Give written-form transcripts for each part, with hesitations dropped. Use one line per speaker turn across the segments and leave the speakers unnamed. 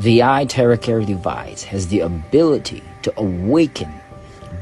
The iTerracare device has the ability to awaken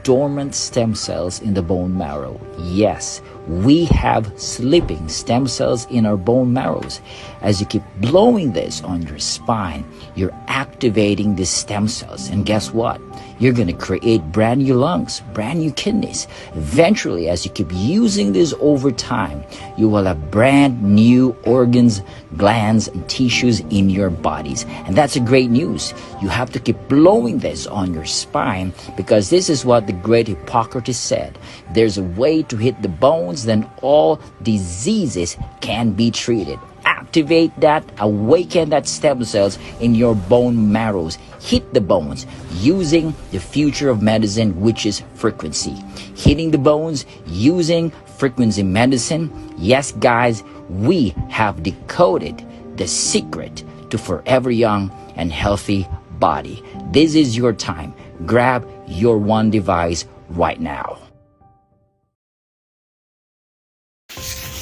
dormant stem cells in the bone marrow. Yes, we have sleeping stem cells in our bone marrows. As you keep blowing this on your spine, you're activating these stem cells. And guess what? You're going to create brand new lungs, brand new kidneys. Eventually, as you keep using this over time, you will have brand new organs, glands, and tissues in your bodies. And that's a great news. You have to keep blowing this on your spine because this is what the great Hippocrates said. There's a way to hit the bones, then all diseases can be treated. Activate that, awaken that stem cells in your bone marrows. Hit the bones using the future of medicine, which is frequency. Hitting the bones using frequency medicine. Yes, guys, we have decoded the secret to forever young and healthy body. This is your time. Grab your one device right now.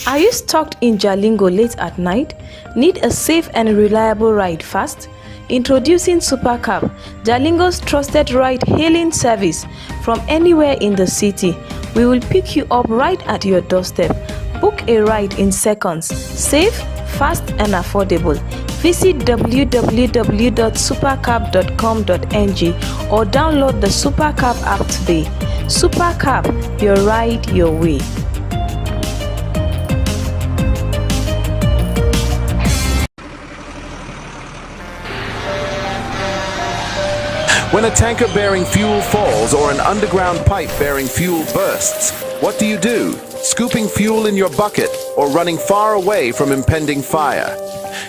Are you stuck in Jalingo late at night? Need a safe and reliable ride fast? Introducing Supercab, Jalingo's trusted ride-hailing service from anywhere in the city. We will pick you up right at your doorstep. Book a ride in seconds. Safe, fast, and affordable. Visit www.supercab.com.ng or download the Supercab app today. Supercab, your ride, your way.
When a tanker bearing fuel falls or an underground pipe bearing fuel bursts, what do? Scooping fuel in your bucket or running far away from impending fire?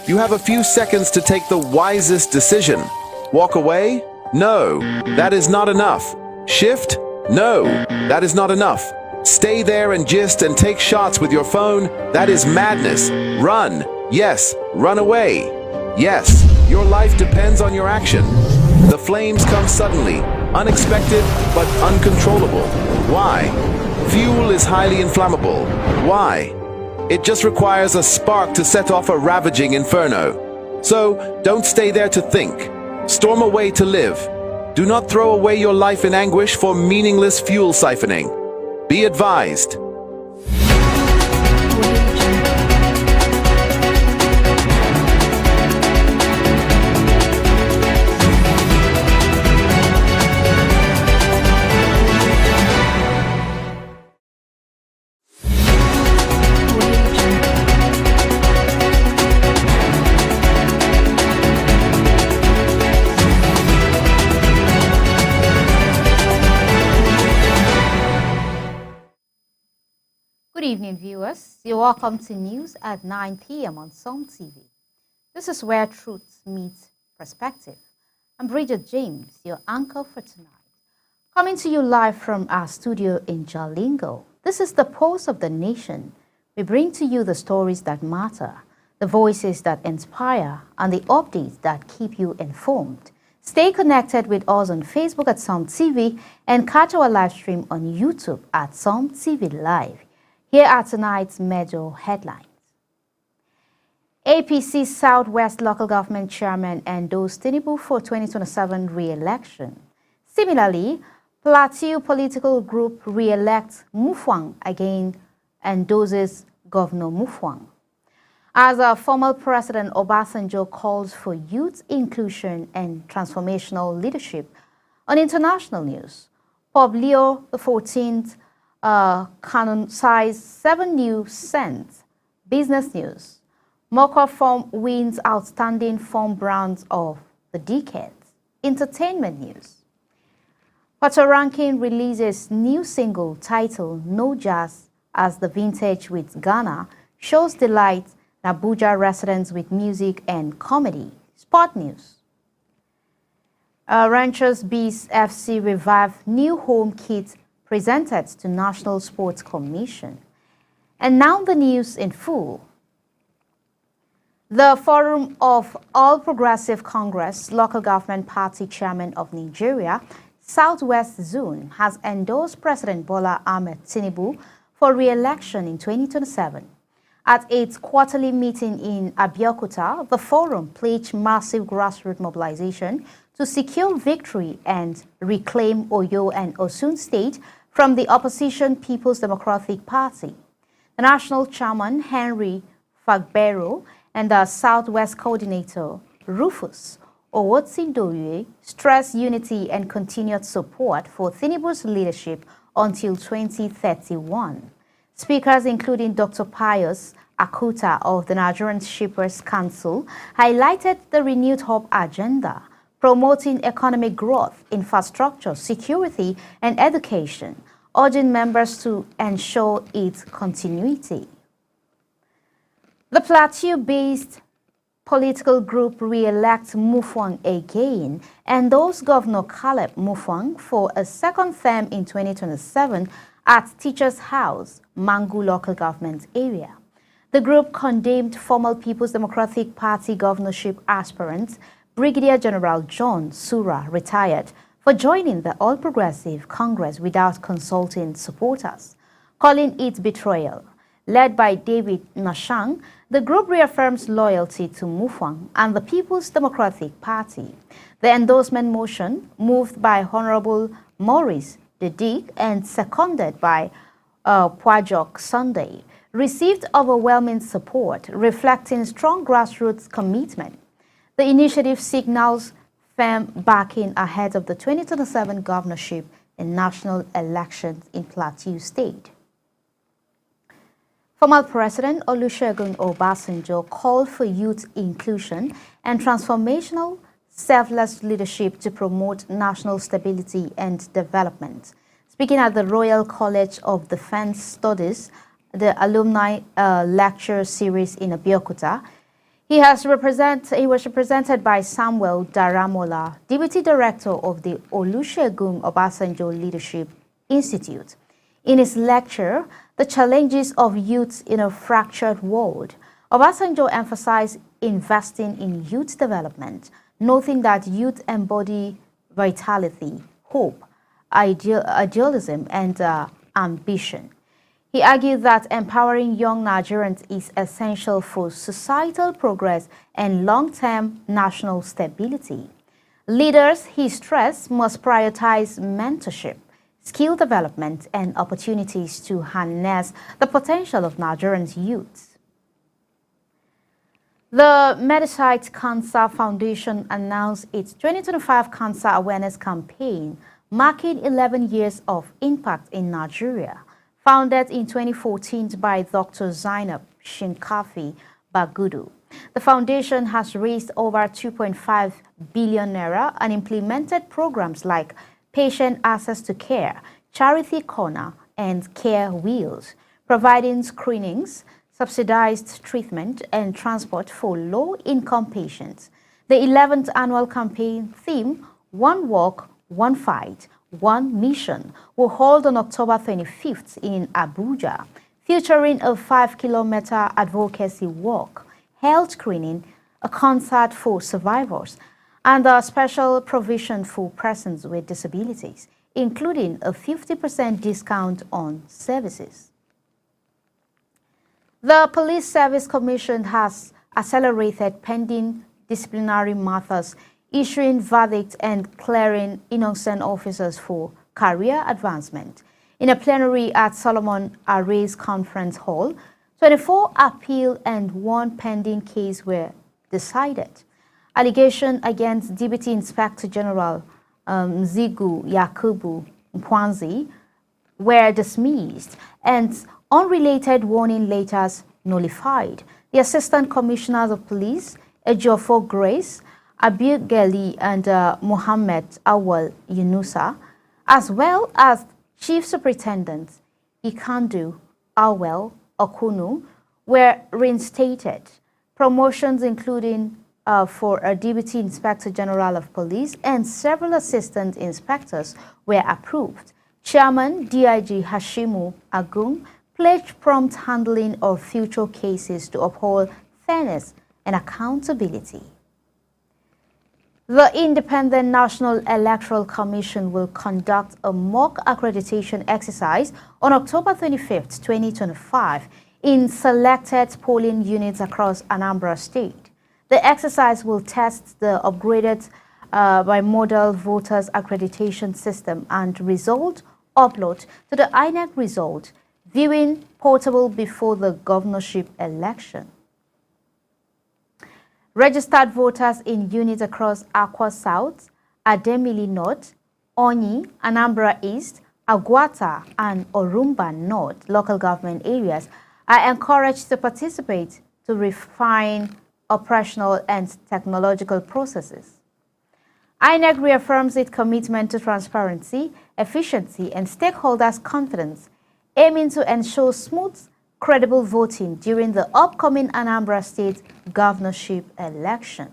You have a few seconds to take the wisest decision. Walk away? No, that is not enough. Shift? No, that is not enough. Stay there and gist and take shots with your phone? That is madness. Run. Yes, run away. Yes, your life depends on your action. The flames come suddenly, unexpected but uncontrollable. Why? Fuel is highly inflammable. Why? It just requires a spark to set off a ravaging inferno. So, don't stay there to think. Storm away to live. Do not throw away your life in anguish for meaningless fuel siphoning. Be advised.
Good evening, viewers. You're welcome to news at 9 p.m. on Som TV. This is where truth meets perspective. I'm Bridget James, your anchor for tonight. Coming to you live from our studio in Jalingo. This is the Pulse of the Nation. We bring to you the stories that matter, the voices that inspire, and the updates that keep you informed. Stay connected with us on Facebook at Som TV and catch our live stream on YouTube at Som TV Live. Here are tonight's major headlines. APC Southwest Local Government Chairman endorsed Tinubu for 2027 re-election. Similarly, Plateau Political Group re-elects Mufwang again, endorses Governor Mufwang. As our former President Obasanjo calls for youth inclusion and transformational leadership. On international news, Pope Leo XIV canonized 7 new saints. Business news. Mocha Form wins outstanding form brands of the decade. Entertainment news. Patoranking releases new single titled No Jazz as the vintage with Ghana shows delight in Abuja residents with music and comedy. Sport news. Ranchers Bees FC revive new home kit presented to National Sports Commission. And now the news in full. The Forum of All Progressive Congress, local government party chairman of Nigeria, Southwest Zone, has endorsed President Bola Ahmed Tinubu for re-election in 2027. At its quarterly meeting in Abeokuta, the forum pledged massive grassroots mobilization to secure victory and reclaim Oyo and Osun State from the opposition People's Democratic Party. The national chairman, Henry Fagbero, and the Southwest coordinator, Rufus Owotsindoye, stressed unity and continued support for Tinubu's leadership until 2031. Speakers, including Dr. Pius Akuta of the Nigerian Shippers Council, highlighted the renewed hope agenda, promoting economic growth, infrastructure, security, and education, urging members to ensure its continuity. The Plateau-based political group re-elects Mufwang again, endorsed Governor Caleb Mufwang for a second term in 2027 at Teachers House, Mangu local government area. The group condemned former People's Democratic Party governorship aspirant Brigadier General John Sura, retired, for joining the All Progressive Congress without consulting supporters, calling it betrayal. Led by David Nashang, the group reaffirms loyalty to Mufwang and the People's Democratic Party. The endorsement motion, moved by Honorable Maurice Dedik and seconded by Pwajok Sunday, received overwhelming support, reflecting strong grassroots commitment. The initiative signals firm backing ahead of the 2027 governorship and national elections in Plateau State. Former President Olusegun Obasanjo called for youth inclusion and transformational, selfless leadership to promote national stability and development. Speaking at the Royal College of Defense Studies, the alumni lecture series in Abeokuta, he was represented by Samuel Daramola, Deputy Director of the Olusegun Obasanjo Leadership Institute. In his lecture, The Challenges of Youth in a Fractured World, Obasanjo emphasized investing in youth development, noting that youth embody vitality, hope, idealism, and ambition. He argued that empowering young Nigerians is essential for societal progress and long-term national stability. Leaders, he stressed, must prioritize mentorship, skill development, and opportunities to harness the potential of Nigerians' youth. The Medicite Cancer Foundation announced its 2025 Cancer Awareness Campaign, marking 11 years of impact in Nigeria. Founded in 2014 by Dr. Zainab Shinkafi Bagudu, the foundation has raised over 2.5 billion naira and implemented programs like Patient Access to Care, Charity Corner, and Care Wheels, providing screenings, subsidized treatment, and transport for low-income patients. The 11th annual campaign theme, One Walk, One Fight, One Mission, will hold on October 25th in Abuja, featuring a 5-kilometer advocacy walk, health screening, a concert for survivors, and a special provision for persons with disabilities, including a 50% discount on services. The Police Service Commission has accelerated pending disciplinary matters, issuing verdicts and clearing innocent officers for career advancement. In a plenary at Solomon Aray's Conference Hall, 24 appeal and 1 pending case were decided. Allegations against Deputy Inspector General Zigu Yakubu Mkwanzi were dismissed and unrelated warning letters nullified. The Assistant Commissioners of Police, Ejiofor Grace, Abigaili, and Mohammed Awal Yunusa, as well as Chief Superintendent Ikandu Awel Okunu, were reinstated. Promotions including for a Deputy Inspector General of Police and several assistant inspectors were approved. Chairman DIG Hashimu Agung pledged prompt handling of future cases to uphold fairness and accountability. The Independent National Electoral Commission will conduct a mock accreditation exercise on October 25, 2025 in selected polling units across Anambra State. The exercise will test the upgraded bimodal voters accreditation system and result upload to the INEC result viewing portable before the governorship election. Registered voters in units across Akwa South, Ademili North, Onyi, Anambra East, Agwata, and Orumba North local government areas are encouraged to participate to refine operational and technological processes. INEC reaffirms its commitment to transparency, efficiency, and stakeholders' confidence, aiming to ensure smooth, credible voting during the upcoming Anambra State governorship election.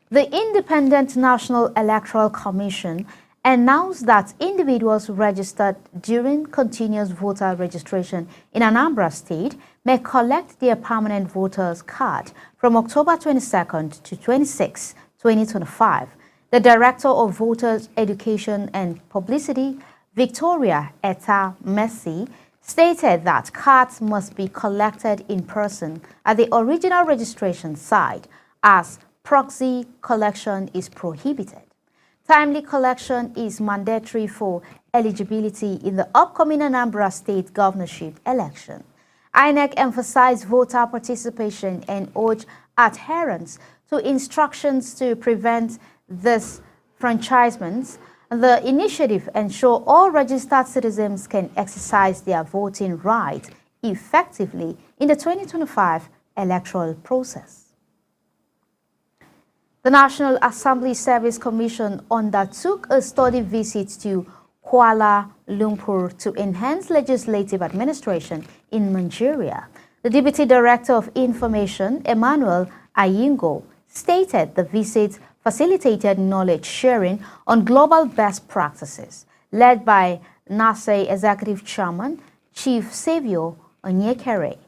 The Independent National Electoral Commission announced that individuals registered during continuous voter registration in Anambra State may collect their permanent voter's card from October 22nd to 26, 2025. The Director of Voters Education and Publicity, Victoria Etta Messi, stated that cards must be collected in person at the original registration site as proxy collection is prohibited. Timely collection is mandatory for eligibility in the upcoming Anambra State governorship election. INEC emphasized voter participation and urged adherence to instructions to prevent disfranchisement. The initiative ensures all registered citizens can exercise their voting rights effectively in the 2025 electoral process. The National Assembly Service Commission undertook a study visit to Kuala Lumpur to enhance legislative administration in Nigeria. The Deputy Director of Information, Emmanuel Ayingo, stated the visit facilitated knowledge sharing on global best practices, led by NASE Executive Chairman, Chief Savio Onyekere.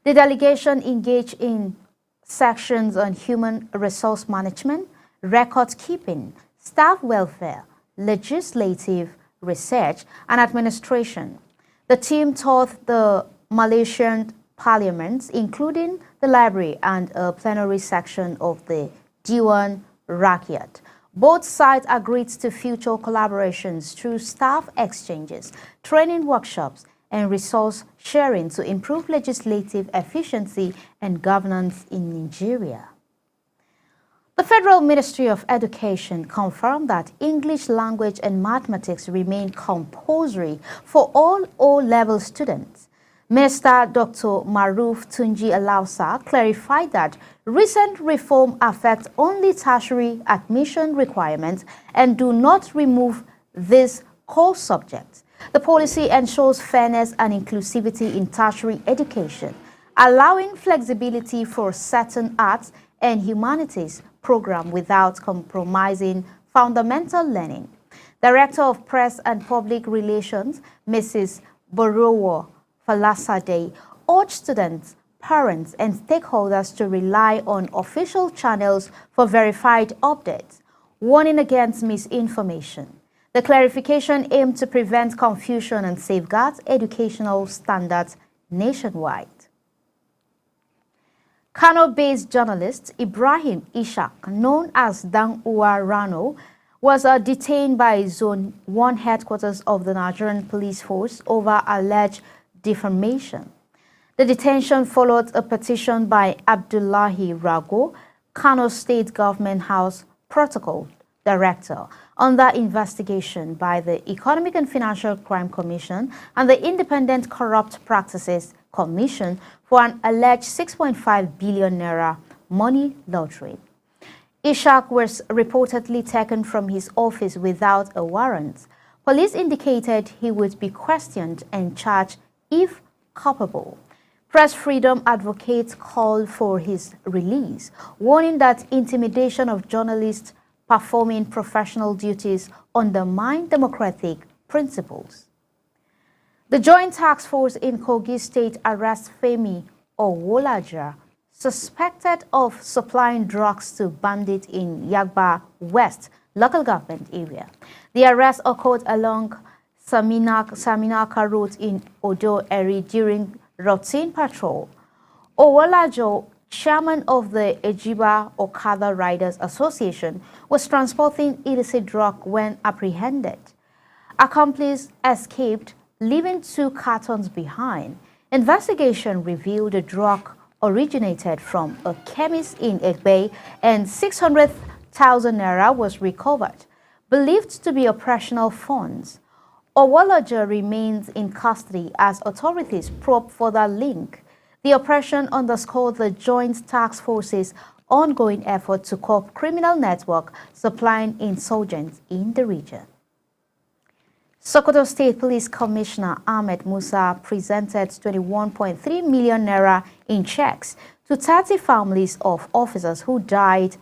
The delegation engaged in sections on human resource management, record keeping, staff welfare, legislative research, and administration. The team toured the Malaysian parliament, including the library and a plenary section of the Dewan Rakyat. Both sides agreed to future collaborations through staff exchanges, training workshops, and resource sharing to improve legislative efficiency and governance in Nigeria. The Federal Ministry of Education confirmed that English language and mathematics remain compulsory for all O-level students. Minister Dr. Maruf Tunji Alausa clarified that recent reforms affect only tertiary admission requirements and do not remove these core subjects. The policy ensures fairness and inclusivity in tertiary education, allowing flexibility for certain arts and humanities programs without compromising fundamental learning. Director of Press and Public Relations, Mrs. Borowo Falasade, urged students, parents, and stakeholders to rely on official channels for verified updates, warning against misinformation. The clarification aimed to prevent confusion and safeguard educational standards nationwide. Kano-based journalist Ibrahim Ishaq, known as Dan Uwa Rano, was detained by Zone 1 headquarters of the Nigerian Police Force over alleged defamation. The detention followed a petition by Abdullahi Rago, Kano State Government House Protocol Director, under investigation by the Economic and Financial Crime Commission and the Independent Corrupt Practices Commission for an alleged 6.5 billion naira money laundering. Ishaq was reportedly taken from his office without a warrant. Police indicated he would be questioned and charged if culpable. Press freedom advocates called for his release, warning that intimidation of journalists performing professional duties undermine democratic principles. The Joint Task Force in Kogi State arrests Femi Owolaja, suspected of supplying drugs to bandits in Yagba West local government area. The arrest occurred along Saminaka Road in Odo Eri during routine patrol. Owolajo, chairman of the Ejiba Okada Riders Association, was transporting illicit drug when apprehended. Accomplice escaped, leaving 2 cartons behind. Investigation revealed the drug originated from a chemist in Egbe and 600,000 naira was recovered, believed to be operational funds. Owolajo remains in custody as authorities probe further link. The operation underscored the Joint Task Force's ongoing effort to curb criminal network supplying insurgents in the region. Sokoto State Police Commissioner Ahmed Musa presented 21.3 million naira in checks to 30 families of officers who died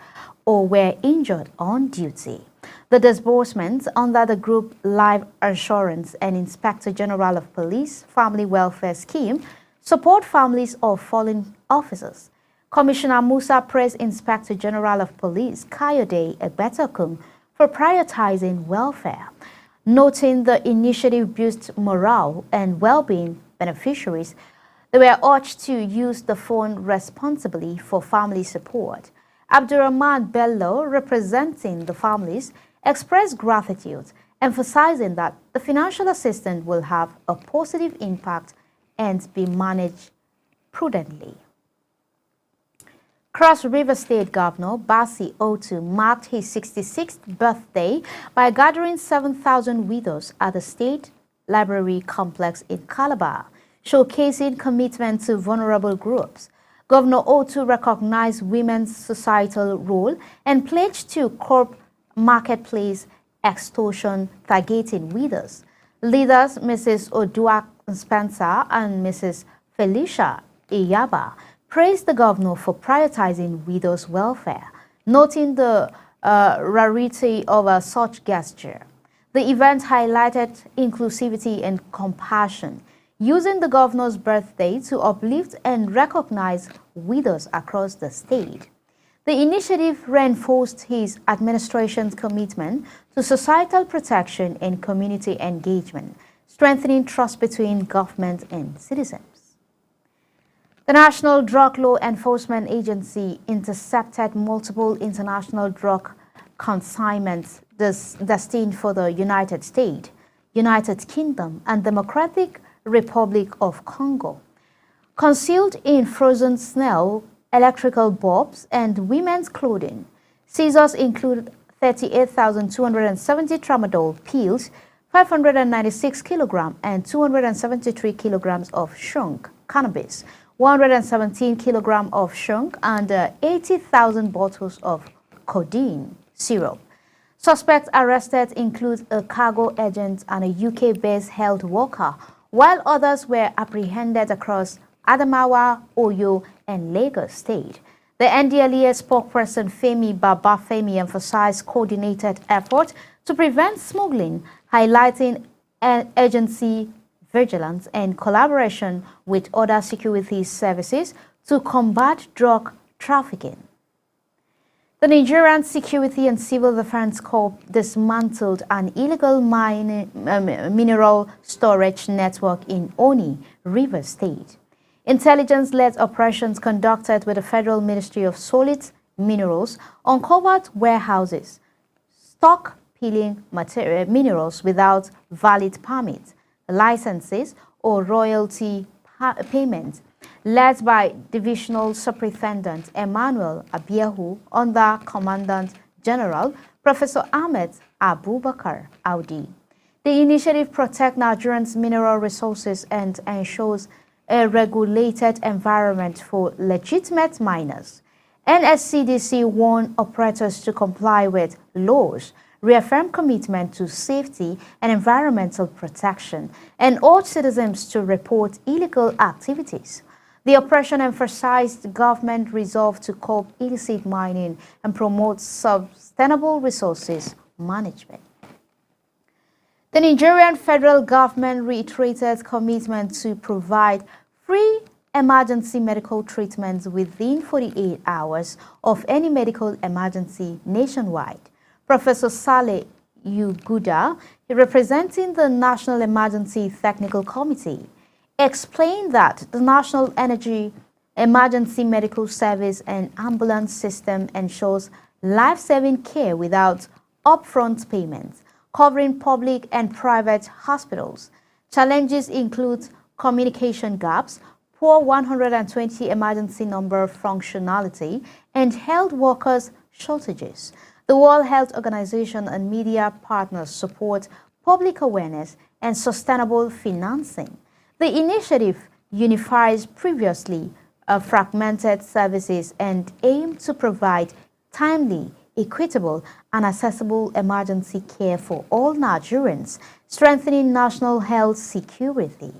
or were injured on duty. The disbursements under the Group Life Assurance and Inspector General of Police Family Welfare Scheme support families of fallen officers. Commissioner Musa praised Inspector General of Police Kayode Egbetakun for prioritizing welfare, noting the initiative boosts morale and well-being beneficiaries. They were urged to use the fund responsibly for family support. Abdurrahman Bello, representing the families, expressed gratitude, emphasizing that the financial assistance will have a positive impact and be managed prudently. Cross River State Governor Basi Otu marked his 66th birthday by gathering 7,000 widows at the State Library Complex in Calabar, showcasing commitment to vulnerable groups. Governor Otu recognized women's societal role and pledged to curb marketplace extortion targeting widows. Leaders Mrs. Odua Spencer and Mrs. Felicia Iyaba praised the governor for prioritizing widows' welfare, noting the rarity of such gesture. The event highlighted inclusivity and compassion, using the governor's birthday to uplift and recognize widows across the state. The initiative reinforced his administration's commitment to societal protection and community engagement, strengthening trust between government and citizens. The National Drug Law Enforcement Agency intercepted multiple international drug consignments destined for the United States, United Kingdom, and Democratic Republic of Congo. Concealed in frozen snow, electrical bulbs, and women's clothing, seizures include 38,270 tramadol pills, 596 kilograms and 273 kilograms of skunk cannabis, 117 kilograms of skunk, and 80,000 bottles of codeine syrup. Suspects arrested include a cargo agent and a UK-based health worker, while others were apprehended across Adamawa, Oyo, and Lagos State. The NDLEA spokesperson Femi Babafemi emphasized coordinated effort to prevent smuggling, highlighting agency vigilance and collaboration with other security services to combat drug trafficking. The Nigerian Security and Civil Defense Corps dismantled an illegal mineral storage network in Oni, Rivers State. Intelligence-led operations conducted with the Federal Ministry of Solid Minerals uncovered warehouses, stockpiling minerals without valid permits, licenses, or royalty payments, led by Divisional Superintendent Emmanuel Abiyahu under Commandant General Professor Ahmed Abubakar Audi. The initiative protects Nigerians' mineral resources and ensures a regulated environment for legitimate miners. NSCDC warned operators to comply with laws, reaffirm commitment to safety and environmental protection, and urge citizens to report illegal activities. The operation emphasized government resolve to curb illicit mining and promote sustainable resources management. The Nigerian federal government reiterated commitment to provide free emergency medical treatments within 48 hours of any medical emergency nationwide. Professor Saleh Yuguda, representing the National Emergency Technical Committee, explained that the National Energy Emergency Medical Service and ambulance system ensures life-saving care without upfront payments, covering public and private hospitals. Challenges include communication gaps, poor 120 emergency number functionality, and health workers shortages. The World Health Organization and media partners support public awareness and sustainable financing. The initiative unifies previously fragmented services and aims to provide timely, equitable, and accessible emergency care for all Nigerians, strengthening national health security.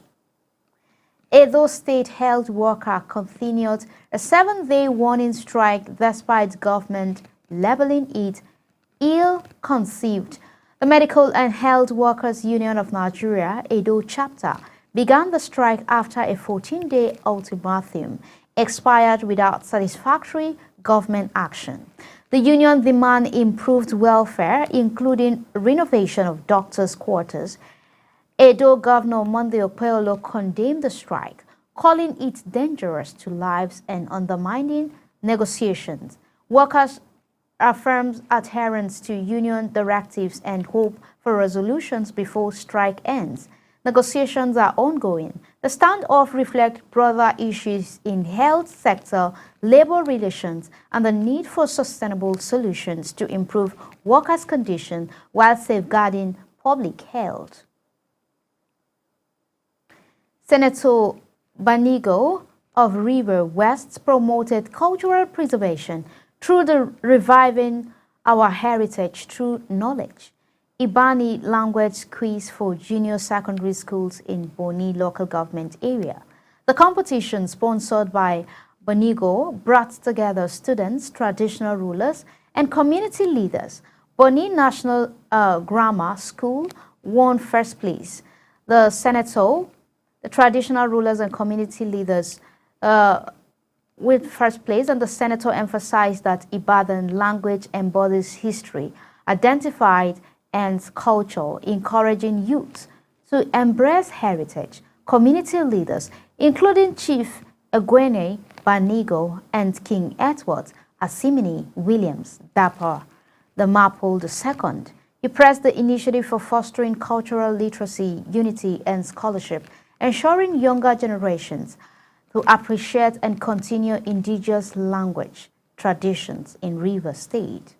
Edo State health worker continued a 7-day warning strike despite government labeling it ill-conceived. The Medical and Health Workers Union of Nigeria, Edo chapter, began the strike after a 14-day ultimatum expired without satisfactory government action. The union demands improved welfare, including renovation of doctors' quarters. Edo Governor Monday Okpeyolo condemned the strike, calling it dangerous to lives and undermining negotiations. Workers affirmed adherence to union directives and hope for resolutions before strike ends. Negotiations are ongoing. The standoff reflects broader issues in health sector, labor relations, and the need for sustainable solutions to improve workers' conditions while safeguarding public health. Senator Banigo of River West promoted cultural preservation through the reviving our heritage through knowledge. Ibani language quiz for junior secondary schools in Boni local government area. The competition, sponsored by Bonigo, brought together students, traditional rulers, and community leaders. Boni National Grammar School won first place. The senator, the traditional rulers and community leaders with first place, and the senator emphasized that Ibadan language embodies history, identified and culture, encouraging youth to embrace heritage. Community leaders, including Chief Egwene Banigo and King Edward Asimini Williams Dapper, the Maple II, he pressed the initiative for fostering cultural literacy, unity, and scholarship, ensuring younger generations to appreciate and continue indigenous language traditions in Rivers State.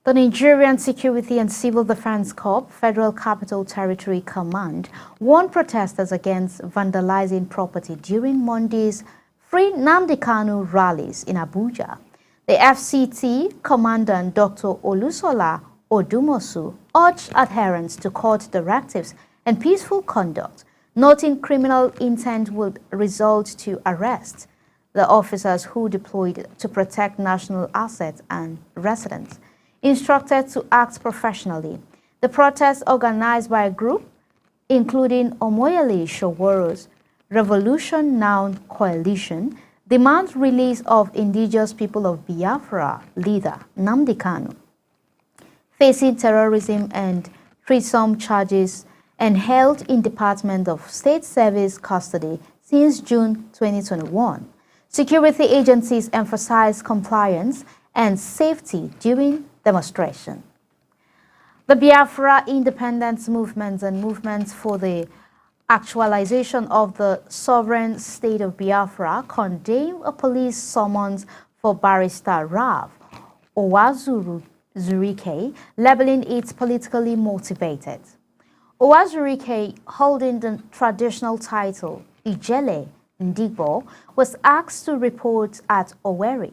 The Nigerian Security and Civil Defense Corps, Federal Capital Territory Command, warned protesters against vandalizing property during Monday's Free Nnamdi Kanu rallies in Abuja. The FCT Commandant Dr. Olusola Odumosu urged adherence to court directives and peaceful conduct, noting criminal intent would result to arrest the officers who deployed to protect national assets and residents, instructed to act professionally. The protest, organized by a group including Omoyele Showoros Revolution Now Coalition, demands release of indigenous people of Biafra leader Nnamdi Kanu, facing terrorism and treason charges and held in Department of State Service custody since June 2021. Security agencies emphasize compliance and safety during demonstration. The Biafra independence movements and movements for the actualization of the sovereign state of Biafra condemn a police summons for Barrister Rav Owazurike, labeling it politically motivated. Owazurike, holding the traditional title Ijele Ndigbo, was asked to report at Owerri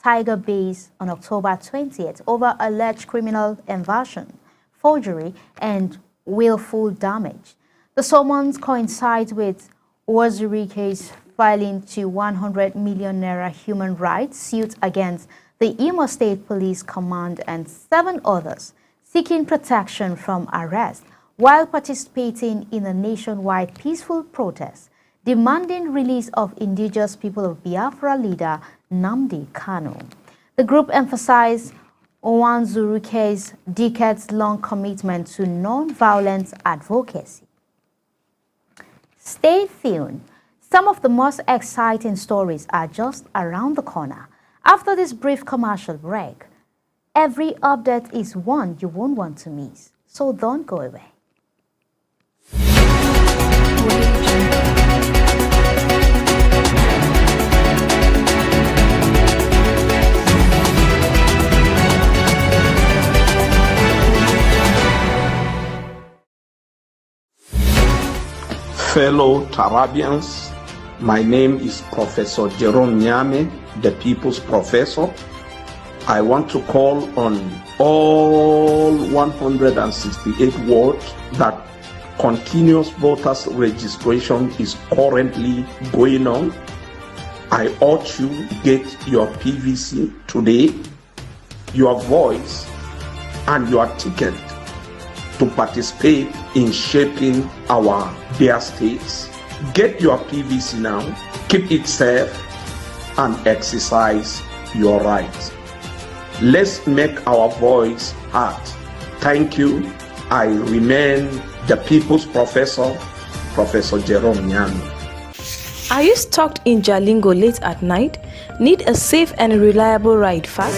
Tiger Base on October 20th over alleged criminal invasion, forgery, and willful damage. The summons coincides with Owazurike's filing to 100 million naira human rights suit against the Imo State Police Command and 7 others, seeking protection from arrest while participating in a nationwide peaceful protest demanding release of indigenous people of Biafra leader Nnamdi Kanu. The group emphasized Onwanzuruke's decades-long commitment to non-violent advocacy. Stay tuned. Some of the most exciting stories are just around the corner. After this brief commercial break, every update is one you won't want to miss, so don't go away.
Fellow Tarabians, my name is Professor Jerome Nyame, the People's Professor. I want to call on all 168 wards that continuous voters registration is currently going on. I urge you to get your PVC today, your voice, and your ticket to participate in shaping our dear states. Get your PVC now, keep it safe, and exercise your rights. Let's make our voice heard. Thank you. I remain the People's Professor, Professor Jerome Nyame.
Are you stuck in Jalingo late at night? Need a safe and reliable ride fast?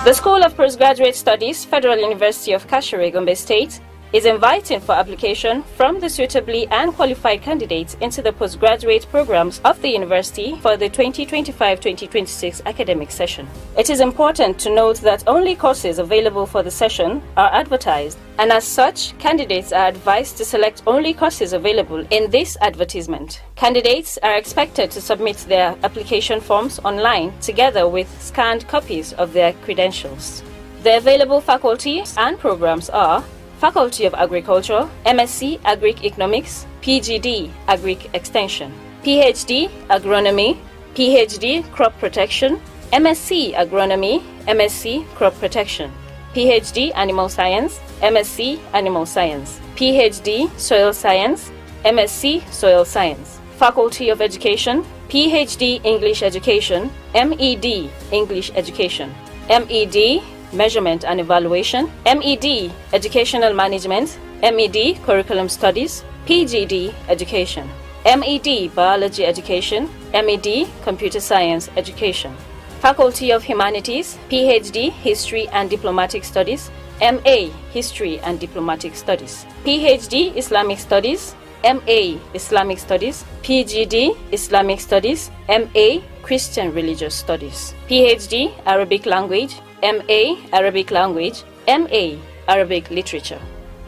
The School of Postgraduate Studies, Federal University of Kashere, Gombe State, is inviting for application from the suitably and qualified candidates into the postgraduate programs of the university for the 2025-2026 academic session. It is important to note that only courses available for the session are advertised, and as such, candidates are advised to select only courses available in this advertisement. Candidates are expected to submit their application forms online together with scanned copies of their credentials. The available faculties and programs are Faculty of Agriculture, MSc Agri-Economics, PGD Agri Extension, PhD Agronomy, PhD Crop Protection, MSc Agronomy, MSc Crop Protection, PhD Animal Science, MSc Animal Science, PhD Soil Science, MSc Soil Science, Faculty of Education, PhD English Education, MEd English Education, MEd Measurement and Evaluation, MEd Educational Management, MEd Curriculum Studies, PGD Education, MEd Biology Education, MEd Computer Science Education, Faculty of Humanities, PhD History and Diplomatic Studies, MA History and Diplomatic Studies, PhD Islamic Studies, MA Islamic Studies, PGD Islamic Studies, MA Christian Religious Studies, PhD Arabic Language, MA Arabic Language, MA Arabic Literature,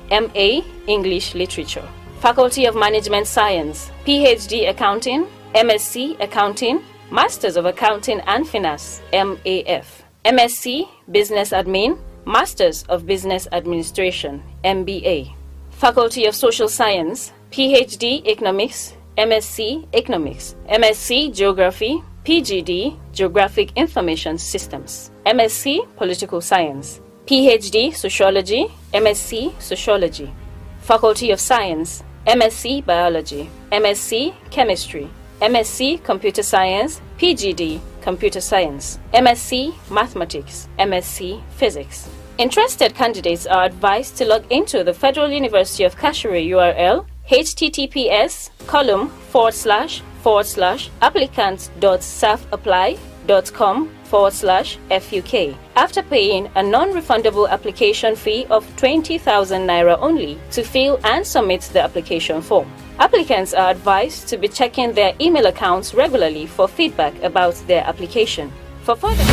MA English Literature, Faculty of Management Science, PhD Accounting, MSc Accounting, Masters of Accounting and Finance, MAF, MSc Business Admin, Masters of Business Administration, MBA, Faculty of Social Science, PhD Economics, MSc Economics, MSc Geography, PGD Geographic Information Systems, MSc Political Science, PhD Sociology, MSc Sociology, Faculty of Science, MSc Biology, MSc Chemistry, MSc Computer Science, PGD Computer Science, MSc Mathematics, MSc Physics. Interested candidates are advised to log into the Federal University of Kashere URL https://applicants.safapply.com/FUK after paying a non-refundable application fee of 20,000 naira only to fill and submit the application form. Applicants are advised to be checking their email accounts regularly for feedback about their application. For further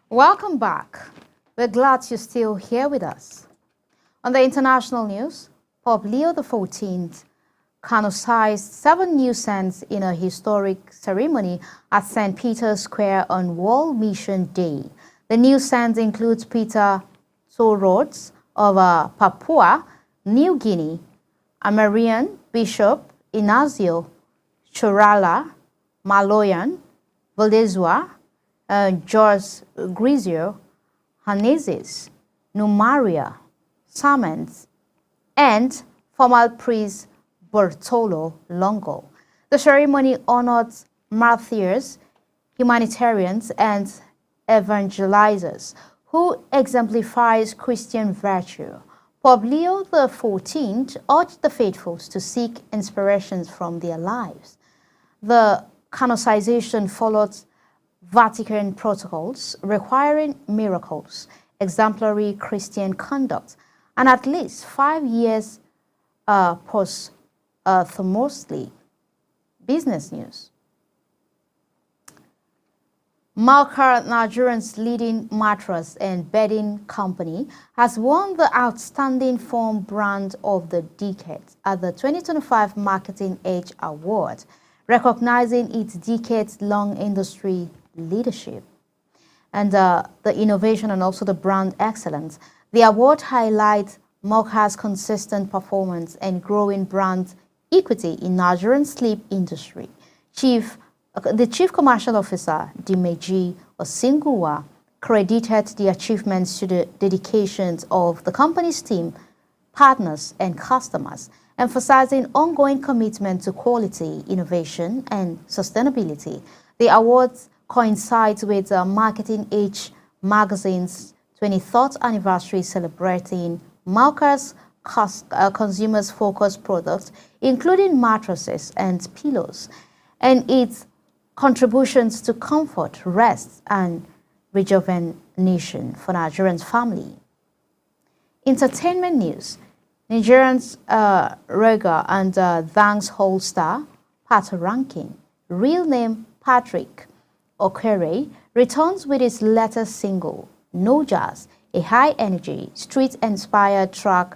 Welcome back. We're glad you're still here with us. On the international news, Pope Leo XIV canonicized 7 new saints in a historic ceremony at St. Peter's Square on World Mission Day. The new saints include Peter Torrotz of Papua New Guinea, a Marian bishop Inazio, Chorala, Maloyan, Valdezua, George Grisio, Hanezis, Numaria, Samens, and former priest Bertolo Longo. The ceremony honored martyrs, humanitarians, and evangelizers who exemplifies Christian virtue. Pope Leo XIV urged the faithful to seek inspirations from their lives. The canonization followed Vatican protocols requiring miracles, exemplary Christian conduct, and at least 5 years posthumously. Business news. Malkar, Nigeria's leading mattress and bedding company, has won the Outstanding Firm Brand of the Decade at the 2025 Marketing Edge Award, recognizing its decades-long industry leadership and the innovation and also the brand excellence. The award highlights Malkar's consistent performance and growing brand equity in Nigerian sleep industry. The Chief Commercial Officer, Dimeji Osinguwa, credited the achievements to the dedications of the company's team, partners, and customers, emphasizing ongoing commitment to quality, innovation, and sustainability. The awards coincides with Marketing Edge magazine's 23rd anniversary celebrating Malkar's consumers-focused products, including mattresses and pillows, and its contributions to comfort, rest, and rejuvenation for Nigerian family. Entertainment news. Nigerians Rega and Thanks Hall star Pat Rankin, real name Patrick Okere, returns with his latest single, No Jazz, a high-energy, street-inspired track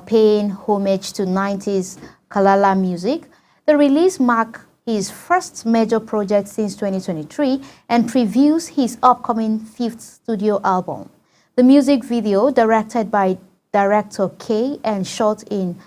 paying homage to 90s Kalala music. The release marks his first major project since 2023 and previews his upcoming 5th studio album. The music video, directed by director K and shot in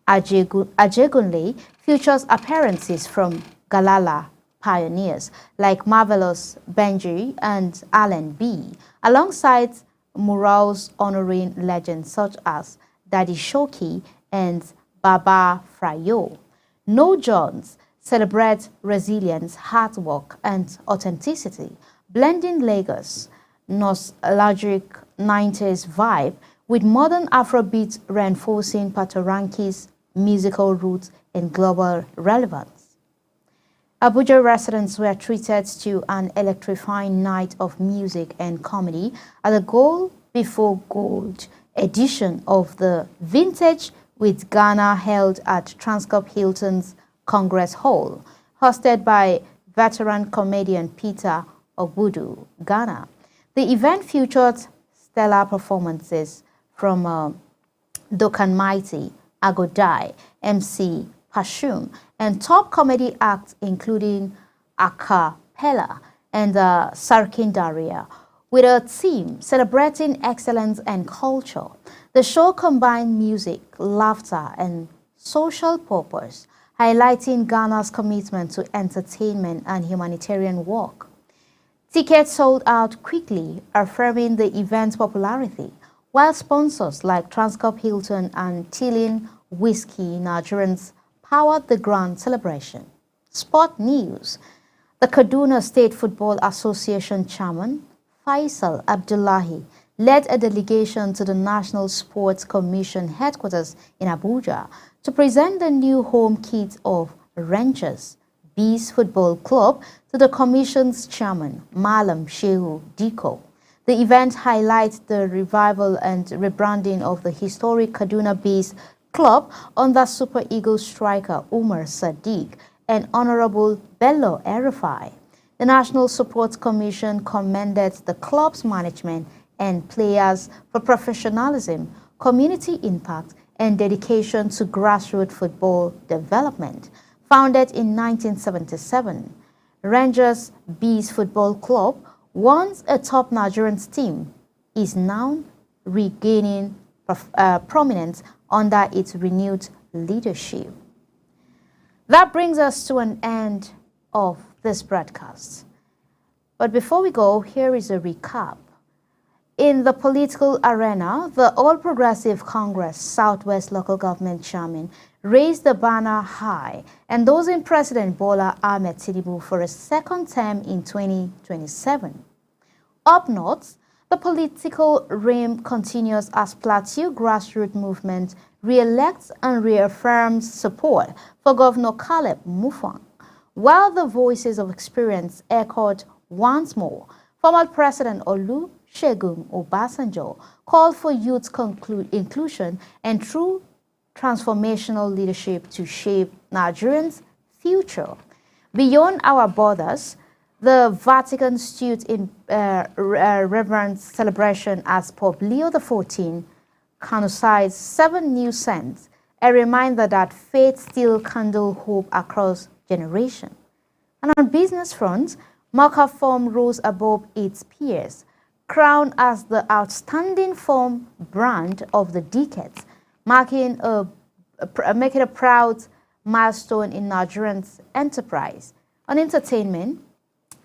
Ajegunle, features appearances from Galala pioneers like Marvelous Benji and Alan B, alongside murals honoring legends such as Daddy Shoki and Baba Frayo. No Jones celebrates resilience, hard work, and authenticity, blending Lagos nostalgic 90s vibe with modern Afrobeat, reinforcing Patoranki's musical roots and global relevance. Abuja residents were treated to an electrifying night of music and comedy at the Gold Before Gold edition of the Vintage with Ghana held at Transcorp Hilton's Congress Hall, hosted by veteran comedian Peter Ogbudu, Ghana. The event featured stellar performances from Dokan Mighty, Agodai, MC Pashum, and top comedy acts including Acapella and Sarkin Daria, with a theme celebrating excellence and culture. The show combined music, laughter, and social purpose, highlighting Ghana's commitment to entertainment and humanitarian work. Tickets sold out quickly, affirming the event's popularity, while sponsors like Transcorp Hilton and Tilling Whiskey Nigerians powered the grand celebration. Sport news. The Kaduna State Football Association chairman, Faisal Abdullahi, led a delegation to the National Sports Commission headquarters in Abuja to present the new home kit of Rangers Bees Football Club to the Commission's chairman, Malam Shehu Diko. The event highlights the revival and rebranding of the historic Kaduna Bees Club under Super Eagles striker Umar Sadiq and Honorable Bello Erifai. The National Support Commission commended the club's management and players for professionalism, community impact, and dedication to grassroots football development. Founded in 1977, Rangers Bees Football Club, once a top Nigerian team, is now regaining prominence under its renewed leadership. That brings us to an end of this broadcast. But before we go, here is a recap. In the political arena, the All Progressive Congress Southwest Local Government Chairman raised the banner high, endorsing President Bola Ahmed Tinubu for a second term in 2027. Up north, the political realm continues as Plateau grassroots movement re-elects and reaffirms support for Governor Caleb Mutfwang, while the voices of experience echoed once more. Former President Olusegun Obasanjo called for youth inclusion and true transformational leadership to shape Nigerians' future. Beyond our borders, the Vatican stood in reverence celebration as Pope Leo XIV canonicized 7 new saints, a reminder that faith still kindles hope across generations. And on business front, Mocha Firm rose above its peers, crowned as the outstanding firm brand of the decade, making a proud milestone in Nigerian's enterprise. On entertainment,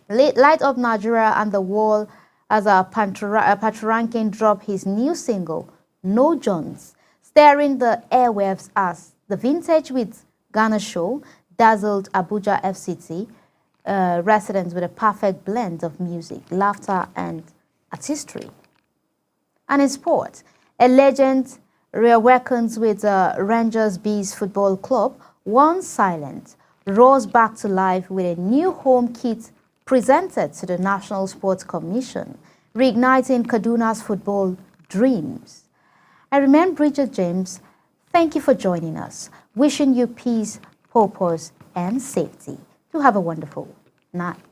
Light Up Nigeria and the World as a Patoranking dropped his new single, No Jones, stirring the airwaves as the Vintage with Ghana show dazzled Abuja FCT residents with a perfect blend of music, laughter, and artistry. And in sport, a legend reawakens with Rangers Bees Football Club, once silent, rose back to life with a new home kit presented to the National Sports Commission, reigniting Kaduna's football dreams. I remain Bridget James. Thank you for joining us. Wishing you peace, purpose, and safety. Do have a wonderful night.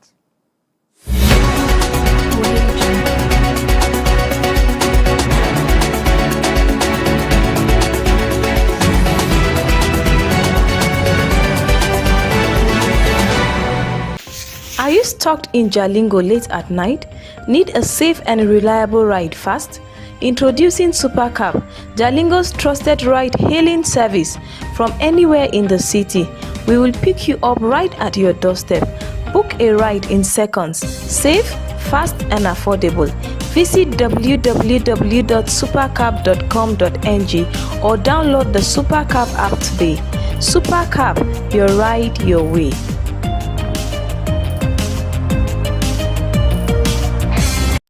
Are you stuck in Jalingo late at night? Need a safe and reliable ride fast? Introducing Supercab, Jalingo's trusted ride-hailing service from anywhere in the city. We will pick you up right at your doorstep. Book a ride in seconds. Safe, fast, and affordable. Visit www.supercab.com.ng or download the Supercab app today. Supercab, your ride, your way.